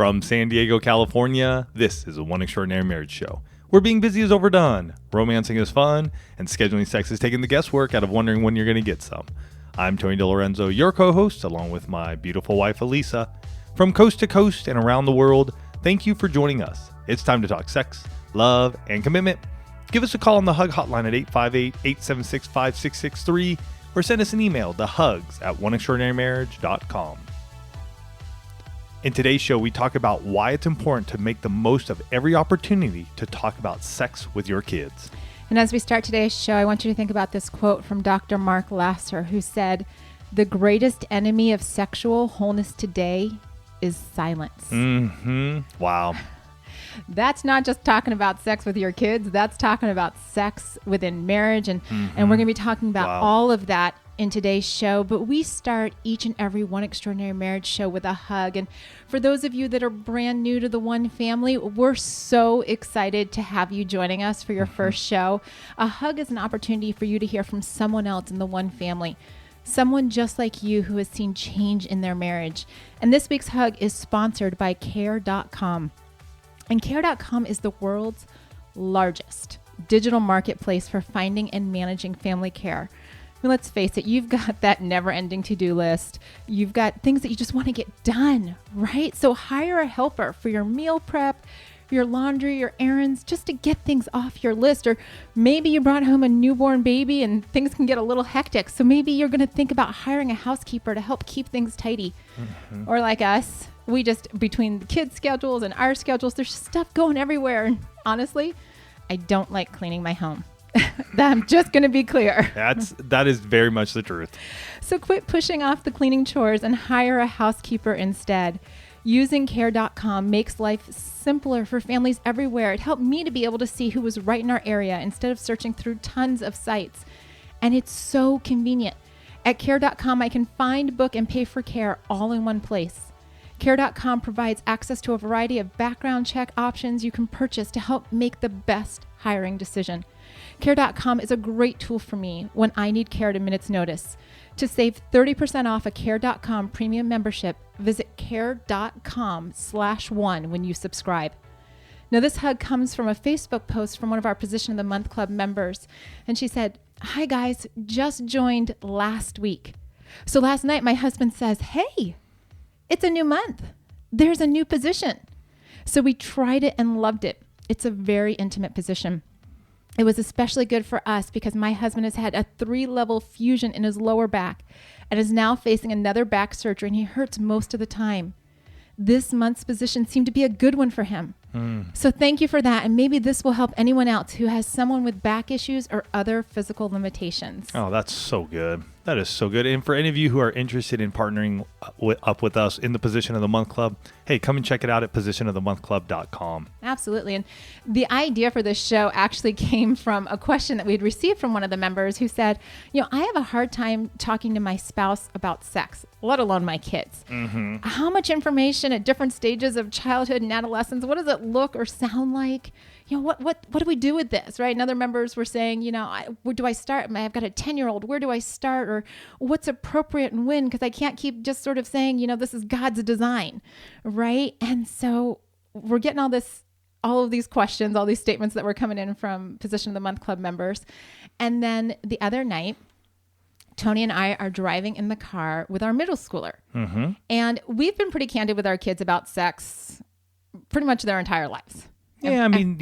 From San Diego, California, this is a One Extraordinary Marriage Show, where being busy is overdone, romancing is fun, and scheduling sex is taking the guesswork out of wondering when you're going to get some. I'm Tony DeLorenzo, your co-host, along with my beautiful wife, Elisa. From coast to coast and around the world, thank you for joining us. It's time to talk sex, love, and commitment. Give us a call on the HUG hotline at 858-876-5663 or send us an email to hugs@oneextraordinarymarriage.com. In today's show, we talk about why it's important to make the most of every opportunity to talk about sex with your kids. And as we start today's show, I want you to think about this quote from Dr. Mark Lasser, who said, "The greatest enemy of sexual wholeness today is silence." Wow. That's not just talking about sex with your kids. That's talking about sex within marriage. And we're going to be talking about all of that in today's show. But we start each and every One Extraordinary Marriage show with a hug. And for those of you that are brand new to the One family, we're so excited to have you joining us for your first show. A hug is an opportunity for you to hear from someone else in the One family. Someone just like you who has seen change in their marriage. And this week's hug is sponsored by Care.com. And Care.com is the world's largest digital marketplace for finding and managing family care. I mean, let's face it, you've got that never-ending to-do list. You've got things that you just want to get done, right? So hire a helper for your meal prep, your laundry, your errands, just to get things off your list. Or maybe you brought home a newborn baby and things can get a little hectic. So maybe you're going to think about hiring a housekeeper to help keep things tidy. Or like us, we just, between the kids' schedules and our schedules, there's stuff going everywhere. And honestly, I don't like cleaning my home. I'm just going to be clear. That is very much the truth. So quit pushing off the cleaning chores and hire a housekeeper instead. Using Care.com makes life simpler for families everywhere. It helped me to be able to see who was right in our area instead of searching through tons of sites. And it's so convenient. At Care.com, I can find, book, and pay for care all in one place. Care.com provides access to a variety of background check options you can purchase to help make the best hiring decision. Care.com is a great tool for me when I need care at a minute's notice. To save 30% off a Care.com premium membership, visit care.com/one when you subscribe. Now, this hug comes from a Facebook post from one of our Position of the Month Club members. And she said, "Hi guys, just joined last week. So last night my husband says, 'Hey, it's a new month. There's a new position.' So we tried it and loved it. It's a very intimate position. It was especially good for us because my husband has had a 3-level fusion in his lower back and is now facing another back surgery, and he hurts most of the time. This month's position seemed to be a good one for him. So thank you for that. And maybe this will help anyone else who has someone with back issues or other physical limitations." Oh, that's so good. That is so good. And for any of you who are interested in partnering up with us in the Position of the Month Club, hey, come and check it out at positionofthemonthclub.com. Absolutely. And the idea for this show actually came from a question that we'd received from one of the members who said, "I have a hard time talking to my spouse about sex, let alone my kids. How much information at different stages of childhood and adolescence? What does it look or sound like? What do we do with this?" Right? And other members were saying, where do I start? I've got a 10-year-old. Where do I start? Or what's appropriate and when? Because I can't keep just sort of saying, this is God's design, right? And so we're getting all of these questions, all these statements that were coming in from Position of the Month Club members. And then the other night, Tony and I are driving in the car with our middle schooler. And we've been pretty candid with our kids about sex pretty much their entire lives. Yeah, I mean,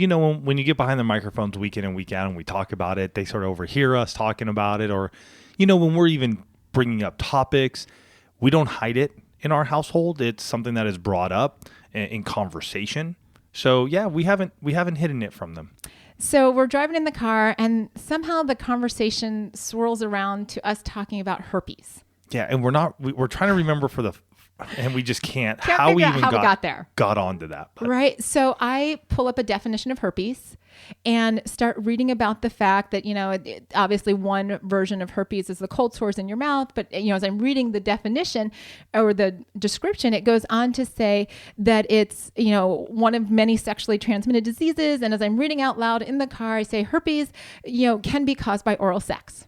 when you get behind the microphones week in and week out and we talk about it, they sort of overhear us talking about it. Or, when we're even bringing up topics, we don't hide it in our household. It's something that is brought up in conversation. So, yeah, we haven't hidden it from them. So we're driving in the car and somehow the conversation swirls around to us talking about herpes. Yeah, and we're trying to remember and we just can't how we even got there. Got onto that. But. Right. So I pull up a definition of herpes and start reading about the fact that, obviously one version of herpes is the cold sores in your mouth. But, as I'm reading the definition or the description, it goes on to say that it's, one of many sexually transmitted diseases. And as I'm reading out loud in the car, I say herpes, can be caused by oral sex.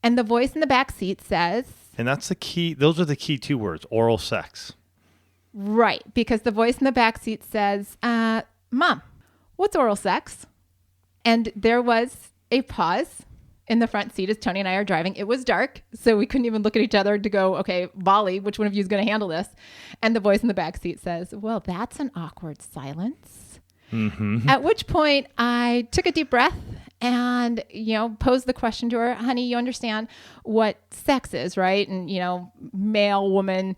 And the voice in the back seat says... And that's the key. Those are the key 2 words, oral sex. Right. Because the voice in the backseat says, Mom, what's oral sex? And there was a pause in the front seat as Tony and I are driving. It was dark, so we couldn't even look at each other to go, okay, volley, which one of you is going to handle this? And the voice in the backseat says, well, that's an awkward silence. Mm-hmm. At which point I took a deep breath and, posed the question to her, honey, you understand what sex is, right? And, male, woman,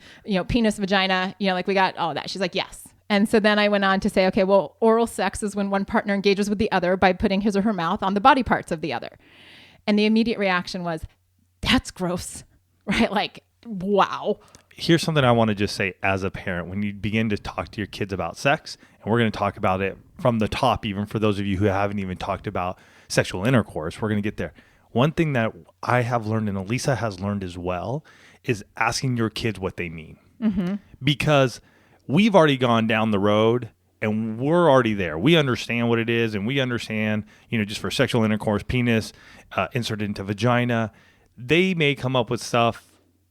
penis, vagina, like we got all that. She's like, yes. And so then I went on to say, okay, well, oral sex is when one partner engages with the other by putting his or her mouth on the body parts of the other. And the immediate reaction was, that's gross, right? Like, wow. Here's something I want to just say as a parent. When you begin to talk to your kids about sex, and we're going to talk about it from the top, even for those of you who haven't even talked about sexual intercourse, we're going to get there. One thing that I have learned, and Elisa has learned as well, is asking your kids what they mean. Mm-hmm. Because we've already gone down the road and we're already there. We understand what it is, and we understand, just for sexual intercourse, penis, inserted into vagina. They may come up with stuff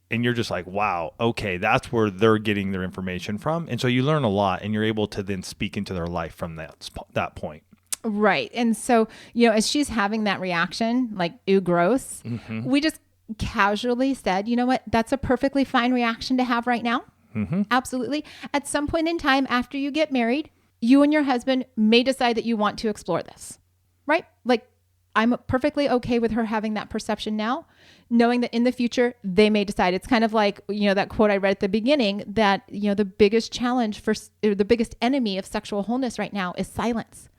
and you're just like, wow, okay, that's where they're getting their information from. And so you learn a lot, and you're able to then speak into their life from that point. Right. And so, as she's having that reaction, like, ew, gross, mm-hmm. we just casually said, you know what, that's a perfectly fine reaction to have right now. Mm-hmm. Absolutely. At some point in time after you get married, you and your husband may decide that you want to explore this, right? Like, I'm perfectly okay with her having that perception now, knowing that in the future, they may decide. It's kind of like, that quote I read at the beginning that, the biggest challenge the biggest enemy of sexual wholeness right now is silence,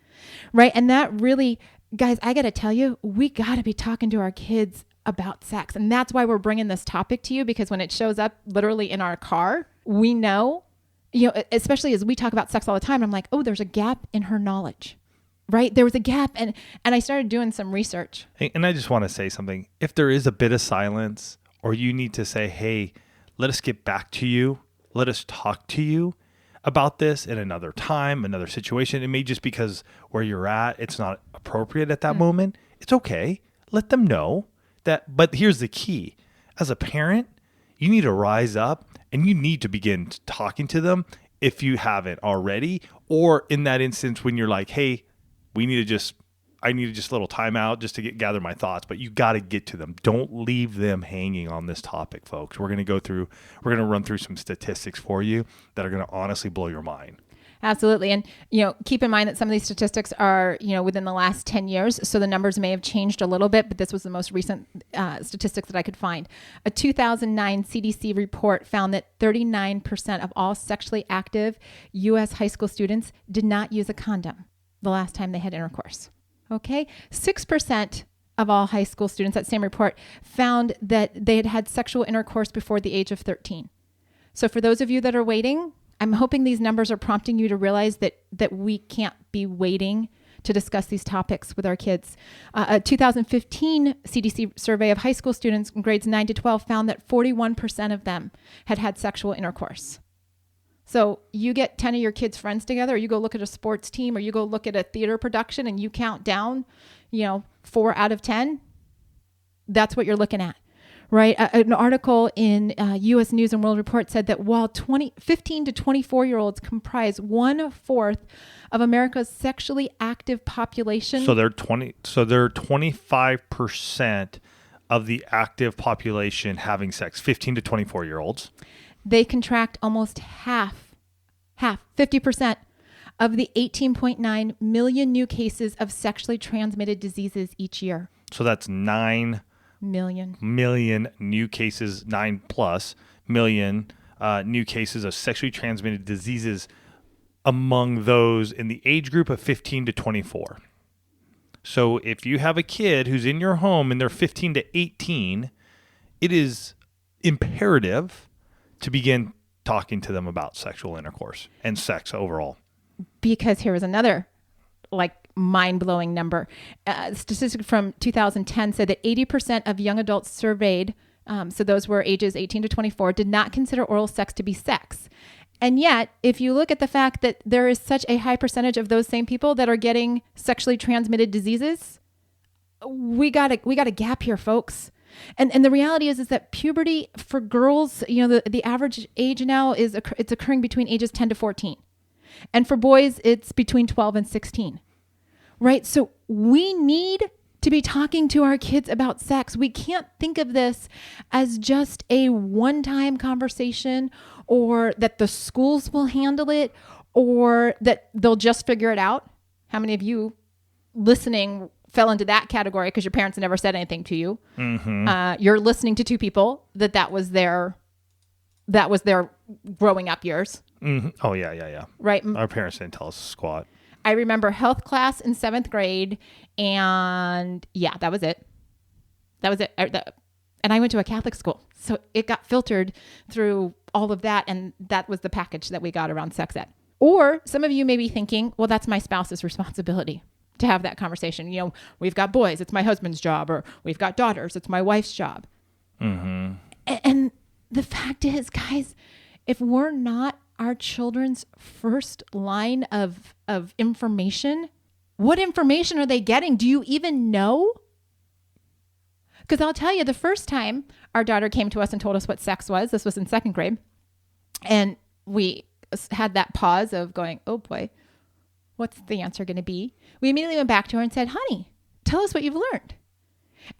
right? And that really, guys, I got to tell you, we got to be talking to our kids about sex. And that's why we're bringing this topic to you, because when it shows up literally in our car, we know, especially as we talk about sex all the time, I'm like, oh, there's a gap in her knowledge, right? There was a gap. And I started doing some research. And I just want to say something. If there is a bit of silence, or you need to say, hey, let us get back to you. Let us talk to you about this in another time, another situation. It may just because where you're at, it's not appropriate at that moment. It's okay. Let them know that. But here's the key. As a parent, you need to rise up and you need to begin talking to them if you haven't already, or in that instance when you're like, hey, I need to just a little time out just to gather my thoughts, but you got to get to them. Don't leave them hanging on this topic, folks. We're going to run through some statistics for you that are going to honestly blow your mind. Absolutely. And, keep in mind that some of these statistics are, within the last 10 years. So the numbers may have changed a little bit, but this was the most recent statistics that I could find. A 2009 CDC report found that 39% of all sexually active U.S. high school students did not use a condom the last time they had intercourse. Okay. 6% of all high school students, that same report, found that they had had sexual intercourse before the age of 13. So for those of you that are waiting, I'm hoping these numbers are prompting you to realize that we can't be waiting to discuss these topics with our kids. A 2015 CDC survey of high school students in grades 9 to 12 found that 41% of them had had sexual intercourse. So you get 10 of your kids' friends together, or you go look at a sports team, or you go look at a theater production and you count down, 4 out of 10. That's what you're looking at. Right. An article in U.S. News and World Report said that while 15 to 24-year-olds comprise 1/4 of America's sexually active population. So they're 25% of the active population having sex, 15 to 24-year-olds. They contract almost half, 50% of the 18.9 million new cases of sexually transmitted diseases each year. So that's 9 million new cases, 9+ million new cases of sexually transmitted diseases among those in the age group of 15 to 24. So if you have a kid who's in your home and they're 15 to 18, it is imperative to begin talking to them about sexual intercourse and sex overall. Because here is another mind-blowing number. A statistic from 2010 said that 80% of young adults surveyed, so those were ages 18 to 24, did not consider oral sex to be sex. And yet, if you look at the fact that there is such a high percentage of those same people that are getting sexually transmitted diseases, we got a gap here, folks. And the reality is that puberty for girls, the average age now it's occurring between ages 10 to 14. And for boys, it's between 12 and 16. Right? So we need to be talking to our kids about sex. We can't think of this as just a one-time conversation, or that the schools will handle it, or that they'll just figure it out. How many of you listening fell into that category because your parents never said anything to you? Mm-hmm. You're listening to two people that was their growing up years. Mm-hmm. Oh yeah. Right. Our parents didn't tell us squat. I remember health class in 7th grade, and yeah, that was it. And I went to a Catholic school, so it got filtered through all of that, and that was the package that we got around sex ed. Or some of you may be thinking, well, that's my spouse's responsibility to have that conversation. We've got boys, it's my husband's job, or we've got daughters, it's my wife's job. Mm-hmm. And the fact is, guys, if we're not our children's first line of information, what information are they getting? Do you even know? Because I'll tell you, the first time our daughter came to us and told us what sex was, this was in 2nd grade, and we had that pause of going, oh boy, what's the answer going to be? We immediately went back to her and said, honey, tell us what you've learned.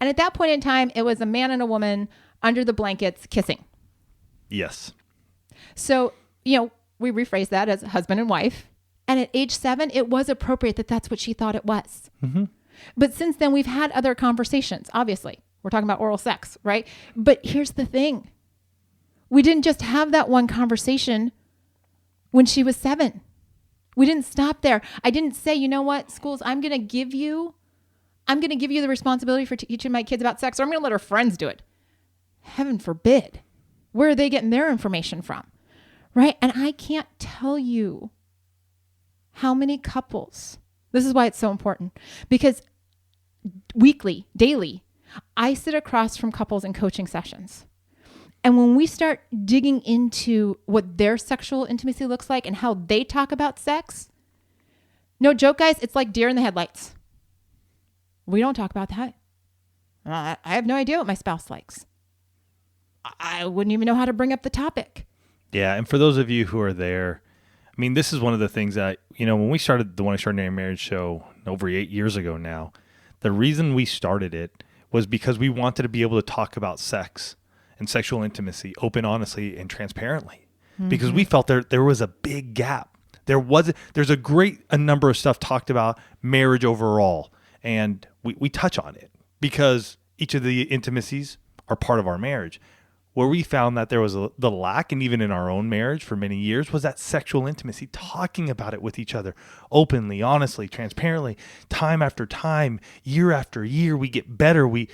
And at that point in time, it was a man and a woman under the blankets kissing. Yes. So, we rephrased that as husband and wife. And at age 7, it was appropriate that that's what she thought it was. Mm-hmm. But since then, we've had other conversations. Obviously, we're talking about oral sex, right? But here's the thing. We didn't just have that one conversation when she was 7. We didn't stop there. I didn't say, you know what, schools, I'm going to give you the responsibility for teaching my kids about sex, or I'm going to let her friends do it. Heaven forbid. Where are they getting their information from? Right? And I can't tell you how many couples, this is why it's so important, because weekly, daily, I sit across from couples in coaching sessions. And when we start digging into what their sexual intimacy looks like and how they talk about sex, no joke, guys, it's like deer in the headlights. We don't talk about that. I have no idea what my spouse likes. I wouldn't even know how to bring up the topic. Yeah, and for those of you who are there, I mean, this is one of the things that, when we started the One Extraordinary Marriage show over 8 years ago now, the reason we started it was because we wanted to be able to talk about sex and sexual intimacy open, honestly, and transparently. Mm-hmm. Because we felt there was a big gap. There's a number of stuff talked about marriage overall, and we touch on it because each of the intimacies are part of our marriage. Where we found that there was the lack, and even in our own marriage for many years, was that sexual intimacy, talking about it with each other openly, honestly, transparently, time after time, year after year. We get better. We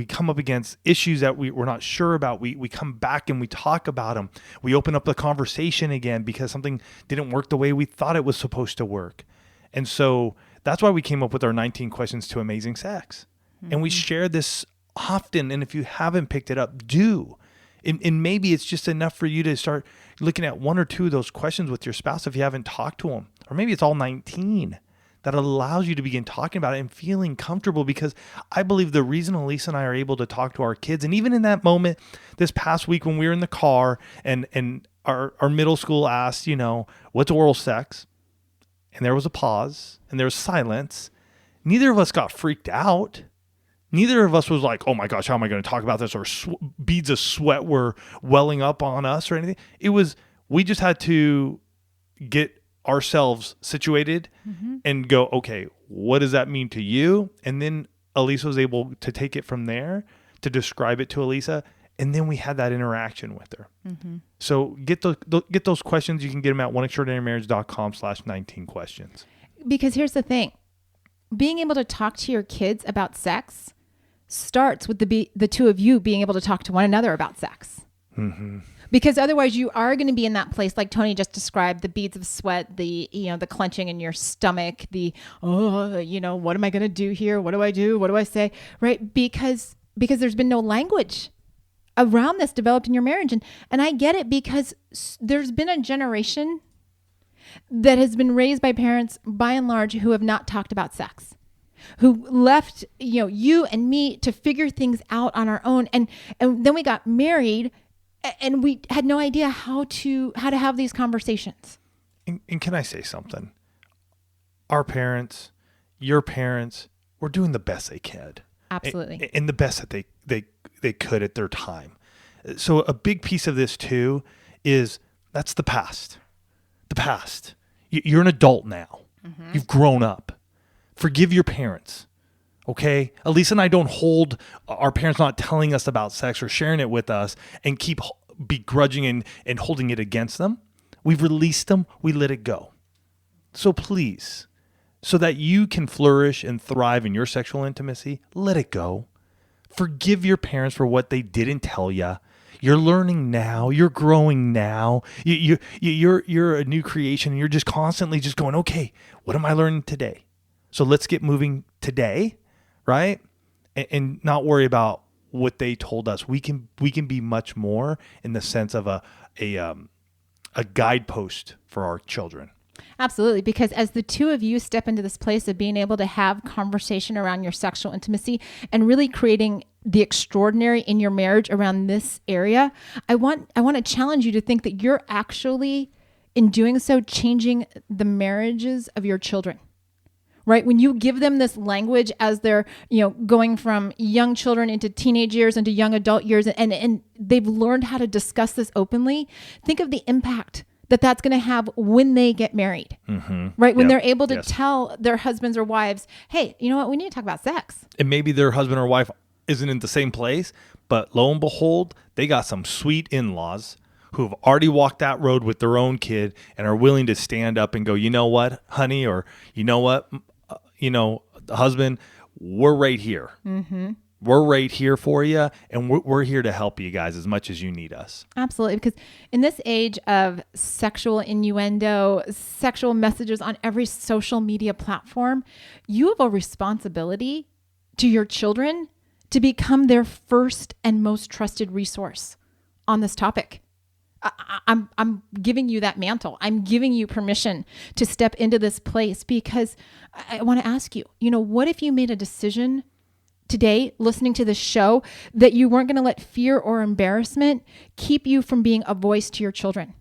come up against issues that we're not sure about. We come back and we talk about them. We open up the conversation again because something didn't work the way we thought it was supposed to work. And so that's why we came up with our 19 questions to amazing sex. Mm-hmm. And we share this often, and if you haven't picked it up, do. And maybe it's just enough for you to start looking at one or two of those questions with your spouse if you haven't talked to them. Or maybe it's all 19 that allows you to begin talking about it and feeling comfortable, because I believe the reason Elisa and I are able to talk to our kids, and even in that moment this past week when we were in the car and our middle school asked, what's oral sex? And there was a pause and there was silence. Neither of us got freaked out. Neither of us was like, oh my gosh, how am I going to talk about this? Or beads of sweat were welling up on us or anything. It was, we just had to get ourselves situated and go, okay, what does that mean to you? And then Elisa was able to take it from there to describe it to Elisa. And then we had that interaction with her. Mm-hmm. So get those questions. You can get them at oneextraordinarymarriage.com/19 questions. Because here's the thing. Being able to talk to your kids about sex starts with the two of you being able to talk to one another about sex. Mm-hmm. Because otherwise you are going to be in that place like Tony just described, the beads of sweat, the clenching in your stomach, what am I going to do here? What do I do? What do I say? Right? Because there's been no language around this developed in your marriage. And I get it, because there's been a generation that has been raised by parents, by and large, who have not talked about sex. who left, you and me to figure things out on our own. And then we got married and we had no idea how to have these conversations. And can I say something? Our parents, your parents, were doing the best they could. Absolutely. And the best that they could at their time. So a big piece of this too is that's the past. The past. You're an adult now. Mm-hmm. You've grown up. Forgive your parents. Okay? Elisa and I don't hold our parents not telling us about sex or sharing it with us and keep begrudging and holding it against them. We've released them. We let it go. So please, so that you can flourish and thrive in your sexual intimacy, let it go. Forgive your parents for what they didn't tell you. You're learning now. You're growing now. You're a new creation, and you're just constantly just going, okay, what am I learning today? So let's get moving today, right? And not worry about what they told us. We can be much more in the sense of a guidepost for our children. Absolutely. Because as the two of you step into this place of being able to have conversation around your sexual intimacy and really creating the extraordinary in your marriage around this area, I want to challenge you to think that you're actually, in doing so, changing the marriages of your children. Right? When you give them this language as they're, going from young children into teenage years, into young adult years, and they've learned how to discuss this openly, think of the impact that's going to have when they get married, right? When they're able to tell their husbands or wives, hey, you know what? We need to talk about sex. And maybe their husband or wife isn't in the same place, but lo and behold, they got some sweet in-laws who have already walked that road with their own kid and are willing to stand up and go, you know what, honey, or you know what, the husband, we're right here. Mm-hmm. We're right here for you, and we're here to help you guys as much as you need us. Absolutely, because in this age of sexual innuendo, sexual messages on every social media platform, you have a responsibility to your children to become their first and most trusted resource on this topic. I'm giving you that mantle. I'm giving you permission to step into this place because I want to ask you, what if you made a decision today, listening to this show, that you weren't going to let fear or embarrassment keep you from being a voice to your children?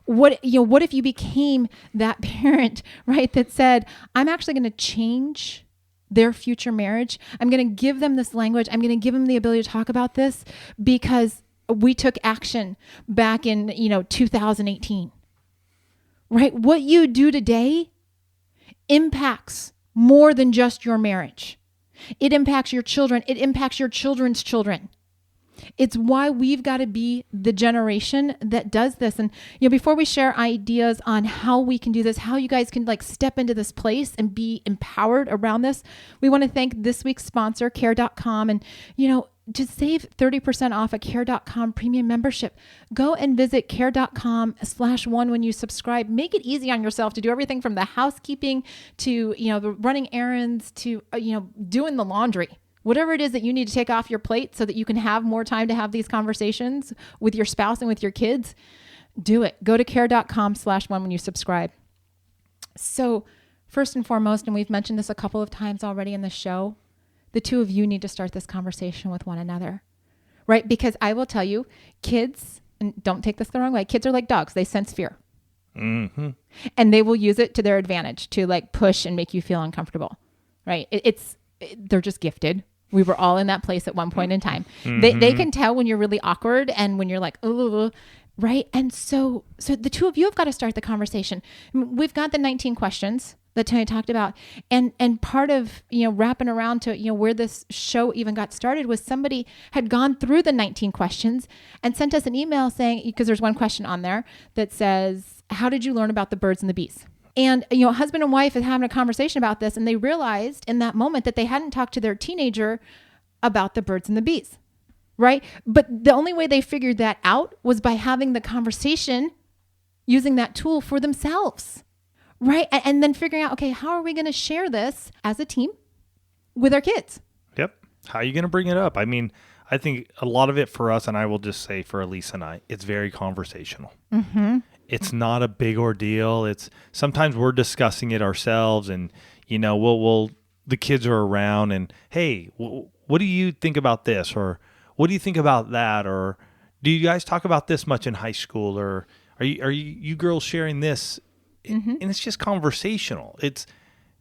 What if you became that parent, right, that said, I'm actually going to change their future marriage. I'm going to give them this language. I'm going to give them the ability to talk about this because we took action back in, 2018, right? What you do today impacts more than just your marriage. It impacts your children. It impacts your children's children. It's why we've got to be the generation that does this. And, before we share ideas on how we can do this, how you guys can step into this place and be empowered around this, we want to thank this week's sponsor, care.com. And, to save 30% off a care.com premium membership, go and visit care.com/one when you subscribe. Make it easy on yourself to do everything from the housekeeping to, the running errands to, doing the laundry. Whatever it is that you need to take off your plate so that you can have more time to have these conversations with your spouse and with your kids, do it. Go to care.com/one when you subscribe. So first and foremost, and we've mentioned this a couple of times already in the show, the two of you need to start this conversation with one another, right? Because I will tell you, kids, and don't take this the wrong way, kids are like dogs. They sense fear. Mm-hmm. And they will use it to their advantage to push and make you feel uncomfortable, right? They're just gifted. We were all in that place at one point in time. Mm-hmm. They can tell when you're really awkward and when you're like, oh, right? And so the two of you have got to start the conversation. We've got the 19 questions that Tony talked about. And part of, wrapping around to, where this show even got started was somebody had gone through the 19 questions and sent us an email saying, because there's one question on there that says, how did you learn about the birds and the bees? And, husband and wife is having a conversation about this, and they realized in that moment that they hadn't talked to their teenager about the birds and the bees, right? But the only way they figured that out was by having the conversation using that tool for themselves. Right. And then figuring out, okay, how are we going to share this as a team with our kids? Yep. How are you going to bring it up? I mean, I think a lot of it for us, and I will just say for Elisa and I, it's very conversational. Mm-hmm. It's not a big ordeal. It's sometimes we're discussing it ourselves and, we'll the kids are around and, hey, what do you think about this? Or what do you think about that? Or do you guys talk about this much in high school? Or are you girls sharing this? And it's just conversational. It's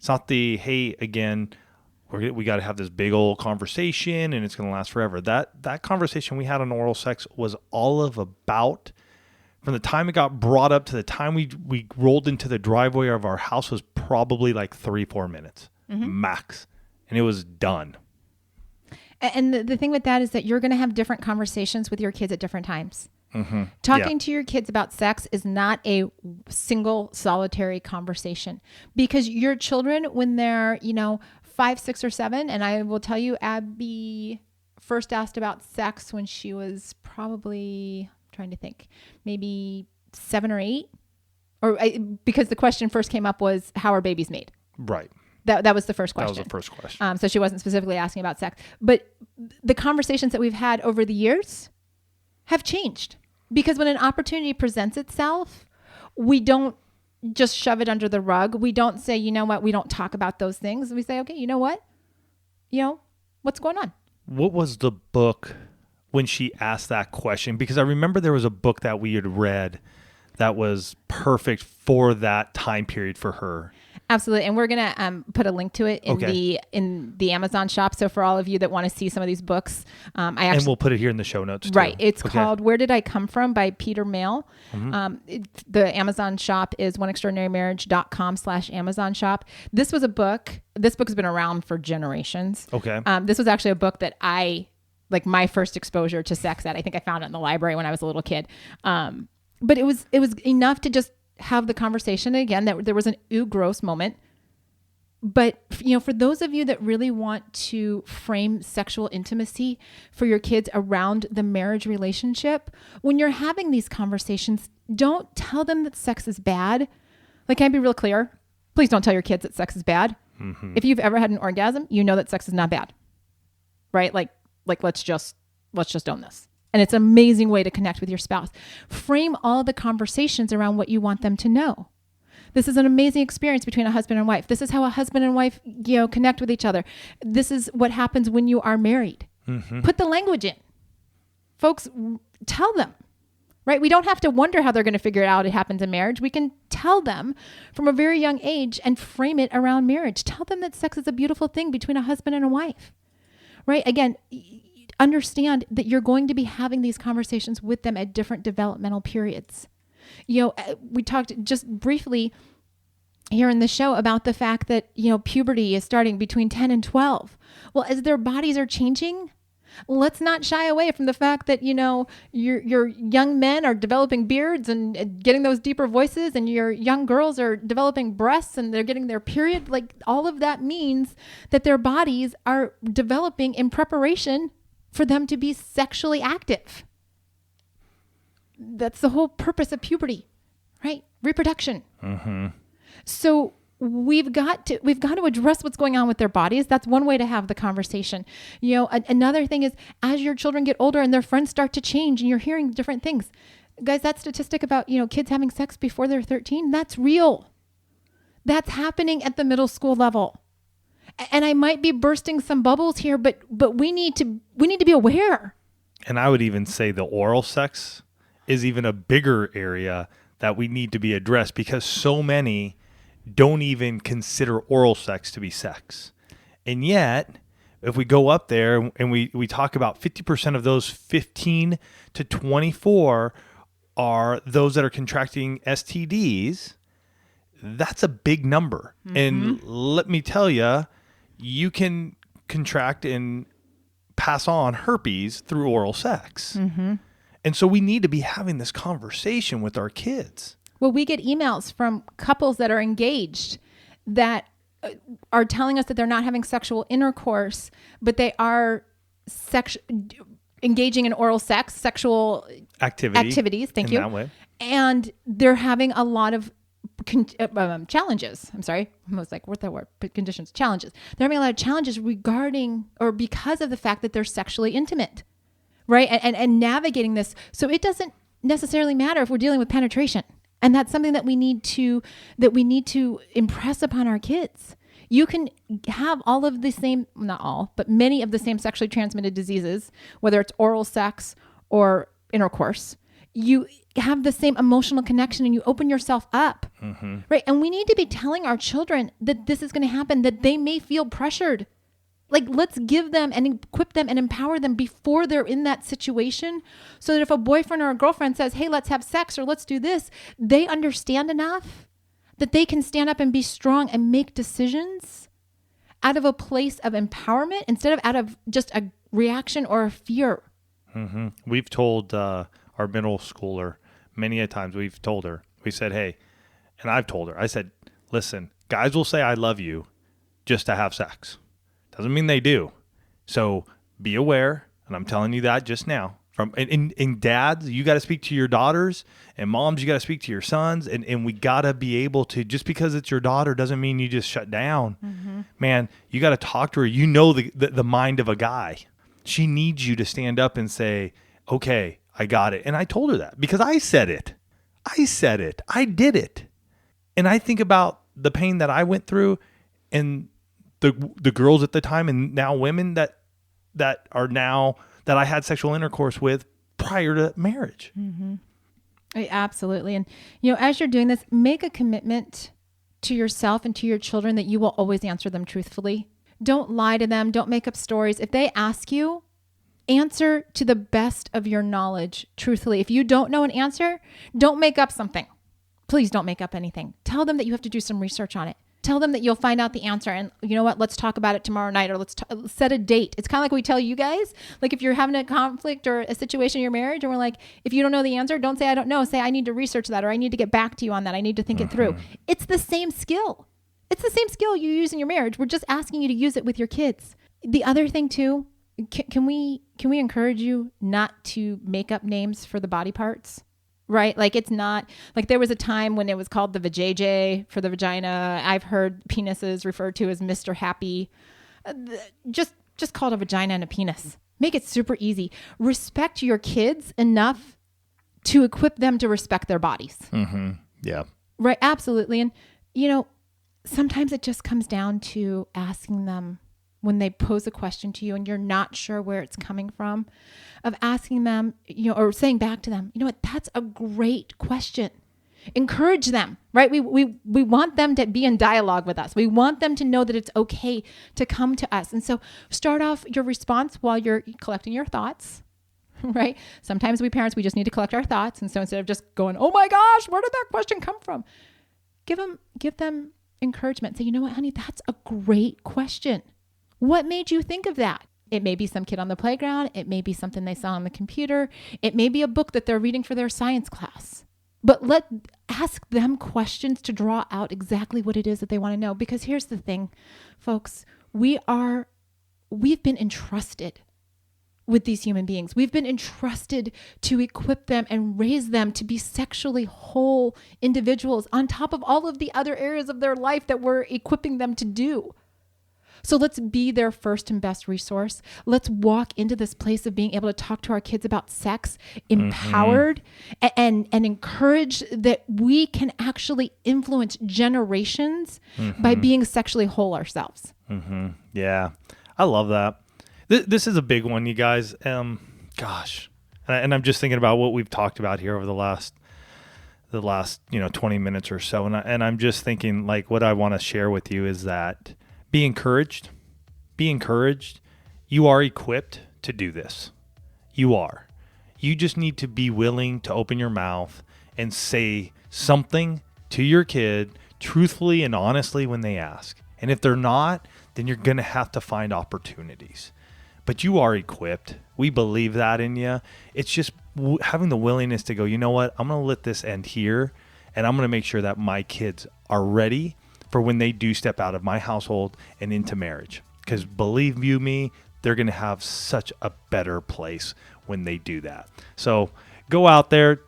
not the, hey, again, we got to have this big old conversation and it's going to last forever. That conversation we had on oral sex was all of about, from the time it got brought up to the time we rolled into the driveway of our house, was probably like 3-4 minutes max. And it was done. And the thing with that is that you're going to have different conversations with your kids at different times. Talking to your kids about sex is not a single solitary conversation, because your children, when they're, 5, 6, or 7, and I will tell you, Abby first asked about sex when she was probably, I'm trying to think, maybe 7 or 8, because the question first came up was, how are babies made? Right. That was the first question. That was the first question. So she wasn't specifically asking about sex, but the conversations that we've had over the years have changed, because when an opportunity presents itself, we don't just shove it under the rug. We don't say, you know what, we don't talk about those things. We say, okay, you know what? What's going on? What was the book when she asked that question? Because I remember there was a book that we had read that was perfect for that time period for her. Absolutely. And we're going to put a link to it in the Amazon shop. So for all of you that want to see some of these books, and we'll put it here in the show notes too. Right. It's called Where Did I Come From by Peter Mayle. The Amazon shop is oneextraordinarymarriage.com/Amazon shop. This was a book. This book has been around for generations. Okay. This was actually a book that my first exposure to sex at. I think I found it in the library when I was a little kid. But it was enough to just have the conversation again, that there was an ooh gross moment. But, for those of you that really want to frame sexual intimacy for your kids around the marriage relationship, when you're having these conversations, don't tell them that sex is bad. Like, can I be real clear? Please don't tell your kids that sex is bad. If you've ever had an orgasm, you know that sex is not bad, right? Like let's just own this. And it's an amazing way to connect with your spouse. Frame all the conversations around what you want them to know. This is an amazing experience between a husband and wife. This is how a husband and wife, connect with each other. This is what happens when you are married. Put the language in. Folks, tell them, right? We don't have to wonder how they're going to figure it out. It happens in marriage. We can tell them from a very young age and frame it around marriage. Tell them that sex is a beautiful thing between a husband and a wife, right? Again, understand that you're going to be having these conversations with them at different developmental periods. We talked just briefly here in the show about the fact that, puberty is starting between 10 and 12. Well, as their bodies are changing, let's not shy away from the fact that, your young men are developing beards and getting those deeper voices, and your young girls are developing breasts and they're getting their period. Like, all of that means that their bodies are developing in preparation for them to be sexually active. That's the whole purpose of puberty, right? Reproduction. So we've got to address what's going on with their bodies. That's one way to have the conversation. Another thing is, as your children get older and their friends start to change and you're hearing different things, guys, that statistic about, kids having sex before they're 13, that's real. That's happening at the middle school level. And I might be bursting some bubbles here, but we need to be aware. And I would even say the oral sex is even a bigger area that we need to be addressed, because so many don't even consider oral sex to be sex. And yet, if we go up there and we talk about 50% of those 15 to 24 are those that are contracting STDs, that's a big number. And let me tell you, you can contract and pass on herpes through oral sex. And so we need to be having this conversation with our kids. Well, we get emails from couples that are engaged that are telling us that they're not having sexual intercourse, but they are engaging in oral sex, sexual activities. Thank you. That way. And they're having a lot of challenges. I'm sorry. I was like, what's that word? Conditions, challenges. They're having a lot of challenges regarding or because of the fact that they're sexually intimate, right? And navigating this. So it doesn't necessarily matter if we're dealing with penetration. And that's something that we need to impress upon our kids. You can have all of the same, not all, but many of the same sexually transmitted diseases, whether it's oral sex or intercourse. You have the same emotional connection and you open yourself up, right? And we need to be telling our children that this is going to happen, that they may feel pressured. Like, let's give them and equip them and empower them before they're in that situation, so that if a boyfriend or a girlfriend says, hey, let's have sex or let's do this, they understand enough that they can stand up and be strong and make decisions out of a place of empowerment instead of out of just a reaction or a fear. We've told our middle schooler many a times, we said, hey, and I've told her, I said, listen, guys will say I love you just to have sex. Doesn't mean they do. So be aware, and I'm telling you that just now. In dads, you got to speak to your daughters, and moms, you got to speak to your sons, and we got to be able to, just because it's your daughter doesn't mean you just shut down. Man, you got to talk to her. You know the mind of a guy. She needs you to stand up and say, okay, I got it. And I told her that because I said it. I did it. And I think about the pain that I went through and the girls at the time and now women that are now that I had sexual intercourse with prior to marriage. Absolutely. And, as you're doing this, make a commitment to yourself and to your children that you will always answer them truthfully. Don't lie to them. Don't make up stories. If they ask you, answer to the best of your knowledge truthfully. If you don't know an answer, don't make up something. Please don't make up anything. Tell them that you have to do some research on it. Tell them that you'll find out the answer. And you know what? Let's talk about it tomorrow night, or let's set a date. It's kind of like we tell you guys, like if you're having a conflict or a situation in your marriage and we're like, if you don't know the answer, don't say, I don't know. Say, I need to research that, or I need to get back to you on that. I need to think it through. It's the same skill. It's the same skill you use in your marriage. We're just asking you to use it with your kids. The other thing too, can we encourage you not to make up names for the body parts? Right? Like, it's not like there was a time when it was called the vajayjay for the vagina. I've heard penises referred to as Mr. Happy. Just call it a vagina and a penis. Make it super easy. Respect your kids enough to equip them to respect their bodies. Yeah. Right. Absolutely. And, sometimes it just comes down to asking them when they pose a question to you and you're not sure where it's coming from, of asking them, or saying back to them, you know what, that's a great question. Encourage them, right? We want them to be in dialogue with us. We want them to know that it's okay to come to us. And so start off your response while you're collecting your thoughts, right? Sometimes we parents, we just need to collect our thoughts. And so instead of just going, oh my gosh, where did that question come from? Give them encouragement. Say, you know what, honey, that's a great question. What made you think of that? It may be some kid on the playground. It may be something they saw on the computer. It may be a book that they're reading for their science class. But ask them questions to draw out exactly what it is that they want to know. Because here's the thing, folks, we've been entrusted with these human beings. We've been entrusted to equip them and raise them to be sexually whole individuals on top of all of the other areas of their life that we're equipping them to do. So let's be their first and best resource. Let's walk into this place of being able to talk to our kids about sex, empowered, and encourage that we can actually influence generations by being sexually whole ourselves. Yeah, I love that. This is a big one, you guys. Gosh, and I'm just thinking about what we've talked about here over the last 20 minutes or so, and I'm just thinking, like, what I want to share with you is that be encouraged. Be encouraged. You are equipped to do this. You are. You just need to be willing to open your mouth and say something to your kid truthfully and honestly when they ask. And if they're not, then you're going to have to find opportunities. But you are equipped. We believe that in you. It's just having the willingness to go, you know what? I'm going to let this end here, and I'm going to make sure that my kids are ready for when they do step out of my household and into marriage. Because believe you me, they're going to have such a better place when they do that. So go out there,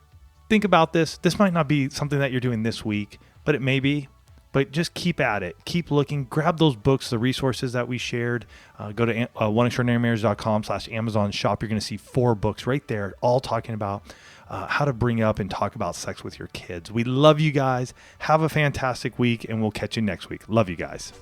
think about this. This might not be something that you're doing this week, but it may be. But just keep at it. Keep looking. Grab those books, the resources that we shared. Go to oneextraordinarymarriage.com/Amazon shop. You're going to see 4 books right there, all talking about how to bring up and talk about sex with your kids. We love you guys. Have a fantastic week, and we'll catch you next week. Love you guys.